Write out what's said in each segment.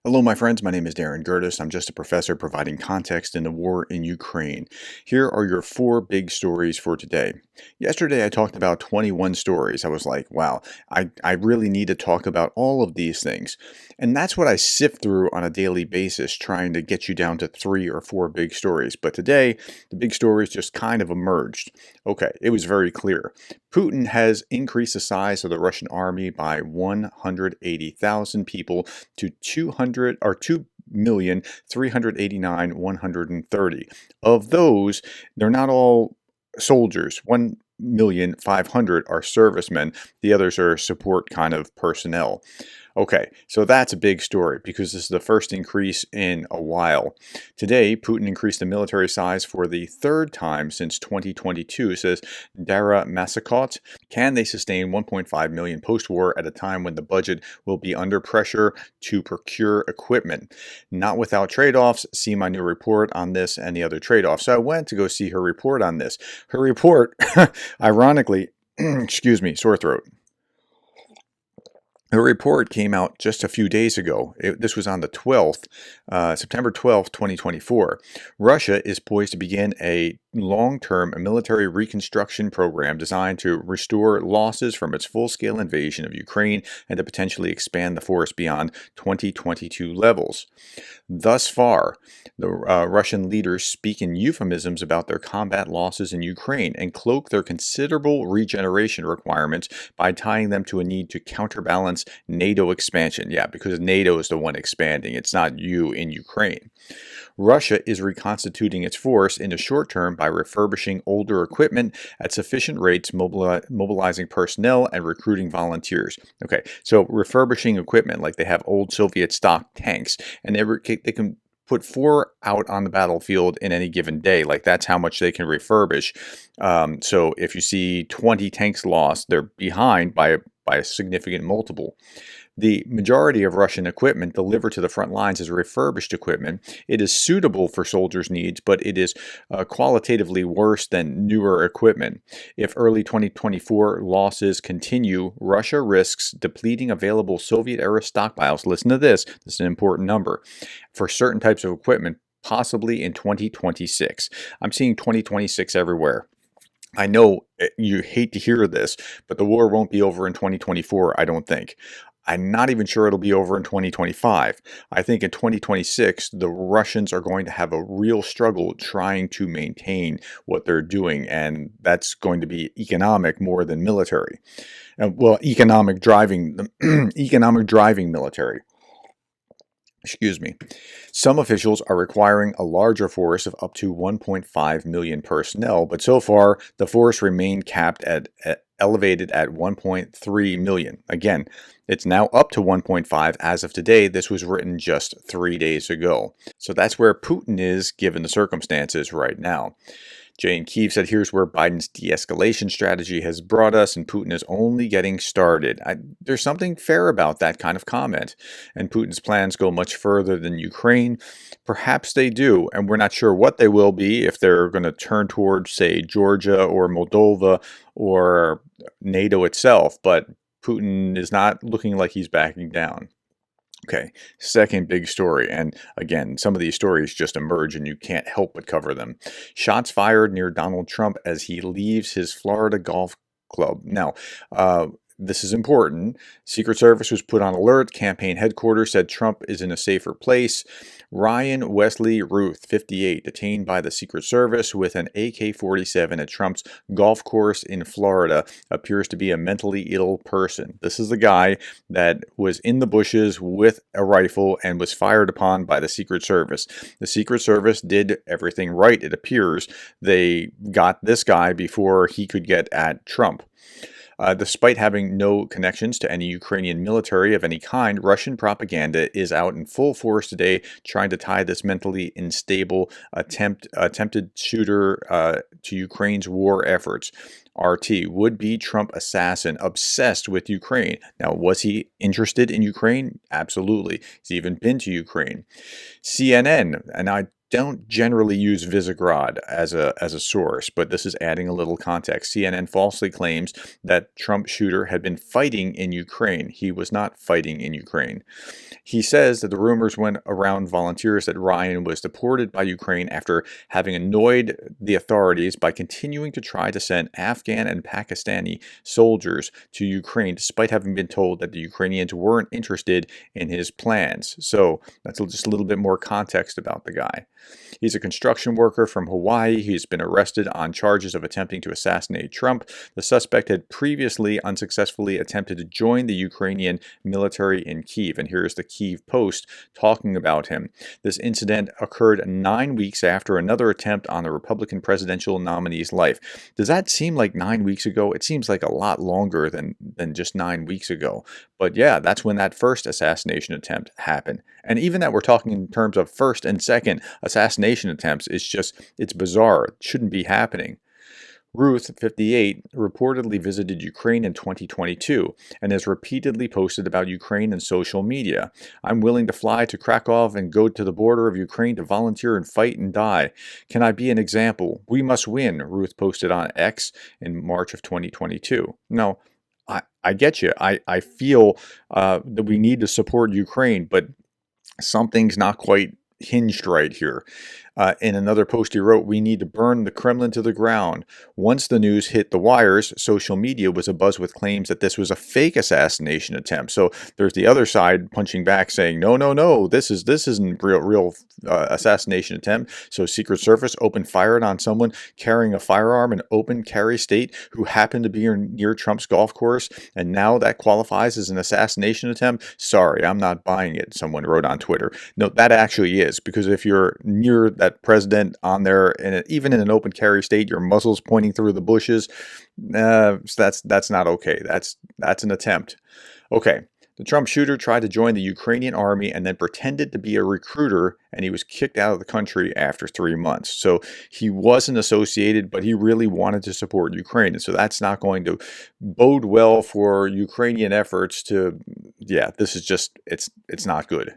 Hello, my friends. My name is Gerdes. I'm just a professor providing context in the war in Ukraine. Here are your four big stories for today. Yesterday, I talked about 21 stories. I was like, wow, I really need to talk about all of these things. And that's what I sift through on a daily basis, trying to get you down to three or four big stories. But today, the big stories just kind of emerged. Okay, it was very clear. Putin has increased the size of the Russian army by 180,000 people to 2,389,130. Of those, they're not all soldiers. 1,500,000 are servicemen. The others are support kind of personnel. Okay, so that's a big story because this is the first increase in a while. Today, Putin increased the military size for the third time since 2022, says Dara Masakot. Can they sustain 1.5 million post-war at a time when the budget will be under pressure to procure equipment? Not without trade-offs. See my new report on this and the other trade-offs. So I went to go see her report on this. Her report, ironically, excuse me, sore throat. The report came out just a few days ago. This was on the 12th, September 12th, 2024. Russia is poised to begin a long-term military reconstruction program designed to restore losses from its full-scale invasion of Ukraine and to potentially expand the force beyond 2022 levels. Thus far, the Russian leaders speak in euphemisms about their combat losses in Ukraine and cloak their considerable regeneration requirements by tying them to a need to counterbalance NATO expansion. Yeah, because NATO is the one expanding. It's not you in Ukraine. Russia is reconstituting its force in the short term by refurbishing older equipment at sufficient rates, mobilizing personnel and recruiting volunteers. Okay, so refurbishing equipment, like they have old Soviet stock tanks, and they can put 4 out on the battlefield in any given day. Like that's how much they can refurbish. So if you see 20 tanks lost, they're behind by a significant multiple. The majority of Russian equipment delivered to the front lines is refurbished equipment. It is suitable for soldiers' needs, but it is qualitatively worse than newer equipment. If early 2024 losses continue, Russia risks depleting available Soviet-era stockpiles. Listen to this. This is an important number. For certain types of equipment, possibly in 2026. I'm seeing 2026 everywhere. I know you hate to hear this, but the war won't be over in 2024, I don't think. I'm not even sure it'll be over in 2025. I think in 2026, the Russians are going to have a real struggle trying to maintain what they're doing, and that's going to be economic more than military. Well, economic driving military. Excuse me. Some officials are requiring a larger force of up to 1.5 million personnel, but so far the force remained capped at elevated at 1.3 million. Again, it's now up to 1.5 as of today. This was written just 3 days ago. So that's where Putin is given the circumstances right now. Jay in Kyiv said, here's where Biden's de-escalation strategy has brought us, and Putin is only getting started. There's something fair about that kind of comment. And Putin's plans go much further than Ukraine. Perhaps they do, and we're not sure what they will be, if they're going to turn towards, say, Georgia or Moldova or NATO itself. But Putin is not looking like he's backing down. Okay, second big story, and again, some of these stories just emerge and you can't help but cover them. Shots fired near Donald Trump as he leaves his Florida golf club. Now, this is important. Secret Service was put on alert. Campaign headquarters said Trump is in a safer place. Ryan Wesley Routh, 58, detained by the Secret Service with an AK-47 at Trump's golf course in Florida, appears to be a mentally ill person. This is the guy that was in the bushes with a rifle and was fired upon by the Secret Service. The Secret Service did everything right, it appears. They got this guy before he could get at Trump. Despite having no connections to any Ukrainian military of any kind, Russian propaganda is out in full force today trying to tie this mentally unstable attempted shooter to Ukraine's war efforts. RT, would-be Trump assassin, obsessed with Ukraine. Now, was he interested in Ukraine? Absolutely. He's even been to Ukraine. CNN, and I don't generally use Visegrad as a source, but this is adding a little context. CNN falsely claims that Trump shooter had been fighting in Ukraine. He was not fighting in Ukraine. He says that the rumors went around volunteers that Ryan was deported by Ukraine after having annoyed the authorities by continuing to try to send Afghan and Pakistani soldiers to Ukraine, despite having been told that the Ukrainians weren't interested in his plans. So that's just a little bit more context about the guy. He's a construction worker from Hawaii. He's been arrested on charges of attempting to assassinate Trump. The suspect had previously unsuccessfully attempted to join the Ukrainian military in Kyiv. And here's the Kyiv Post talking about him. This incident occurred 9 weeks after another attempt on the Republican presidential nominee's life. Does that seem like 9 weeks ago? It seems like a lot longer than just 9 weeks ago. But yeah, that's when that first assassination attempt happened. And even that we're talking in terms of first and second assassination attempts, it's bizarre. It shouldn't be happening. Routh, 58, reportedly visited Ukraine in 2022 and has repeatedly posted about Ukraine in social media. I'm willing to fly to Krakow and go to the border of Ukraine to volunteer and fight and die. Can I be an example? We must win, Routh posted on X in March of 2022. No, I get you. I feel that we need to support Ukraine, but something's not quite hinged right here. In another post he wrote, we need to burn the Kremlin to the ground. Once the news hit the wires, social media was abuzz with claims that this was a fake assassination attempt. So there's the other side punching back saying, no, this isn't real assassination attempt. So Secret Service opened fire on someone carrying a firearm in open carry state who happened to be near Trump's golf course, and now that qualifies as an assassination attempt? Sorry, I'm not buying it, someone wrote on Twitter. No, that actually is, because if you're near that president on there, and even in an open carry state, your muzzles pointing through the bushes, that's not okay. That's an attempt. Okay. The Trump shooter tried to join the Ukrainian army and then pretended to be a recruiter, and he was kicked out of the country after 3 months. So he wasn't associated, but he really wanted to support Ukraine. And so that's not going to bode well for Ukrainian efforts to, this is just, it's not good.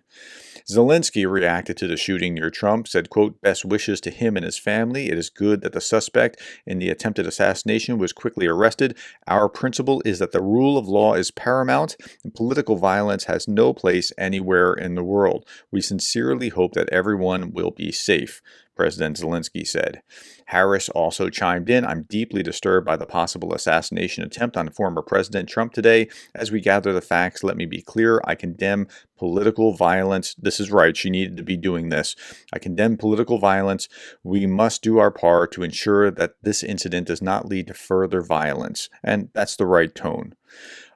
Zelensky reacted to the shooting near Trump, said, quote, best wishes to him and his family. It is good that the suspect in the attempted assassination was quickly arrested. Our principle is that the rule of law is paramount and political violence has no place anywhere in the world. We sincerely hope that everyone will be safe, President Zelensky said. Harris also chimed in, I'm deeply disturbed by the possible assassination attempt on former President Trump today. As we gather the facts, let me be clear, I condemn political violence. This is right, she needed to be doing this. I condemn political violence. We must do our part to ensure that this incident does not lead to further violence. And that's the right tone.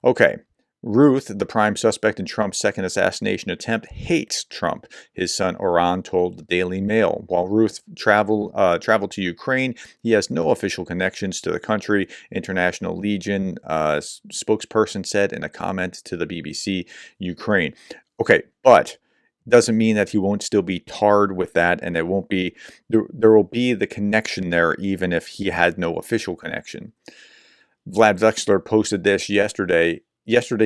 Okay. Routh, the prime suspect in Trump's second assassination attempt, hates Trump, his son Oran told the Daily Mail. While Routh traveled to Ukraine, he has no official connections to the country, International Legion spokesperson said in a comment to the BBC Ukraine. Okay, but doesn't mean that he won't still be tarred with that, and there will be the connection there even if he had no official connection. Vlad Vexler posted this yesterday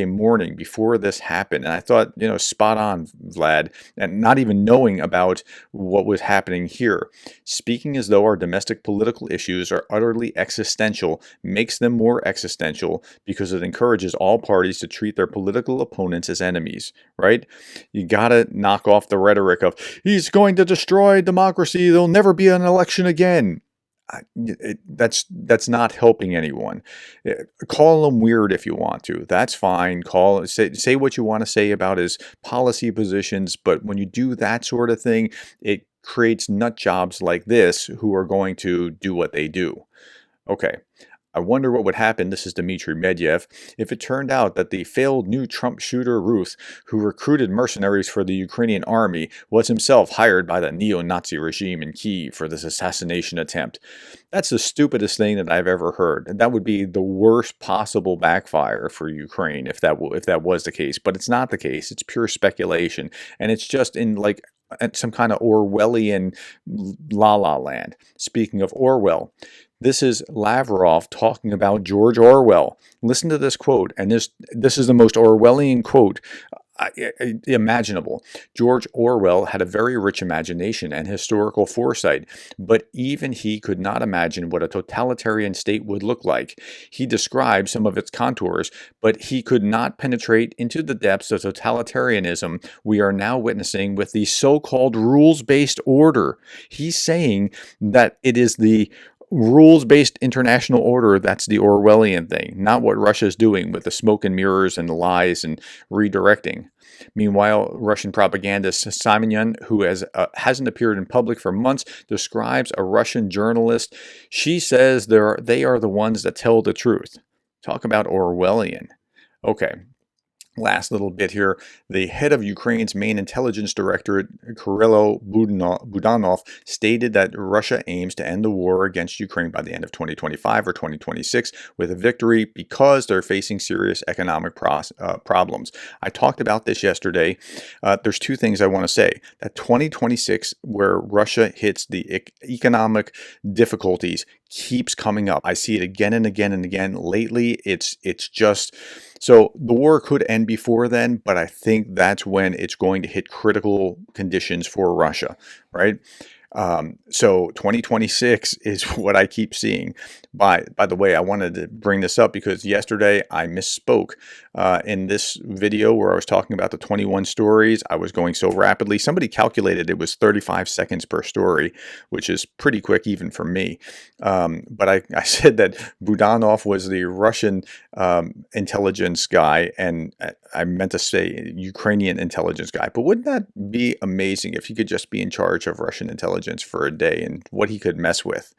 morning before this happened. And I thought, spot on, Vlad, and not even knowing about what was happening here. Speaking as though our domestic political issues are utterly existential makes them more existential because it encourages all parties to treat their political opponents as enemies, right? You gotta knock off the rhetoric of, he's going to destroy democracy, there'll never be an election again. That's not helping anyone. Call him weird if you want to. That's fine. Say what you want to say about his policy positions, but when you do that sort of thing, it creates nut jobs like this who are going to do what they do. Okay. I wonder what would happen, this is Dmitry Medvedev, if it turned out that the failed new Trump shooter Routh, who recruited mercenaries for the Ukrainian army, was himself hired by the neo-Nazi regime in Kyiv for this assassination attempt. That's the stupidest thing that I've ever heard. That would be the worst possible backfire for Ukraine if that was the case. But it's not the case. It's pure speculation. And it's just in some kind of Orwellian la-la land. Speaking of Orwell, this is Lavrov talking about George Orwell. Listen to this quote, and this is the most Orwellian quote imaginable. George Orwell had a very rich imagination and historical foresight, but even he could not imagine what a totalitarian state would look like. He described some of its contours, but he could not penetrate into the depths of totalitarianism we are now witnessing with the so-called rules-based order. He's saying that it is the rules-based international order that's the Orwellian thing, not what Russia's doing with the smoke and mirrors and the lies and redirecting. Meanwhile, Russian propagandist Simony, who hasn't appeared in public for months, describes a Russian journalist. She says they are the ones that tell the truth. Talk about Orwellian. Okay. Last little bit here. The head of Ukraine's main intelligence directorate, Kirill Budanov, stated that Russia aims to end the war against Ukraine by the end of 2025 or 2026 with a victory because they're facing serious economic problems. I talked about this yesterday. There's two things I want to say. That 2026, where Russia hits the economic difficulties, keeps coming up. I see it again and again and again. Lately, it's just... So the war could end before then, but I think that's when it's going to hit critical conditions for Russia, right? So 2026 is what I keep seeing. By the way, I wanted to bring this up because yesterday I misspoke in this video where I was talking about the 21 stories. I was going so rapidly. Somebody calculated it was 35 seconds per story, which is pretty quick even for me. But I said that Budanov was the Russian intelligence guy, and I meant to say Ukrainian intelligence guy. But wouldn't that be amazing if he could just be in charge of Russian intelligence for a day and what he could mess with?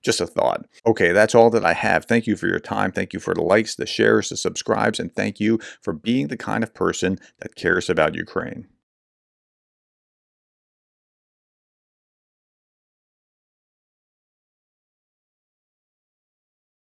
Just a thought. Okay, that's all that I have. Thank you for your time. Thank you for the likes, the shares, the subscribes, and thank you for being the kind of person that cares about Ukraine.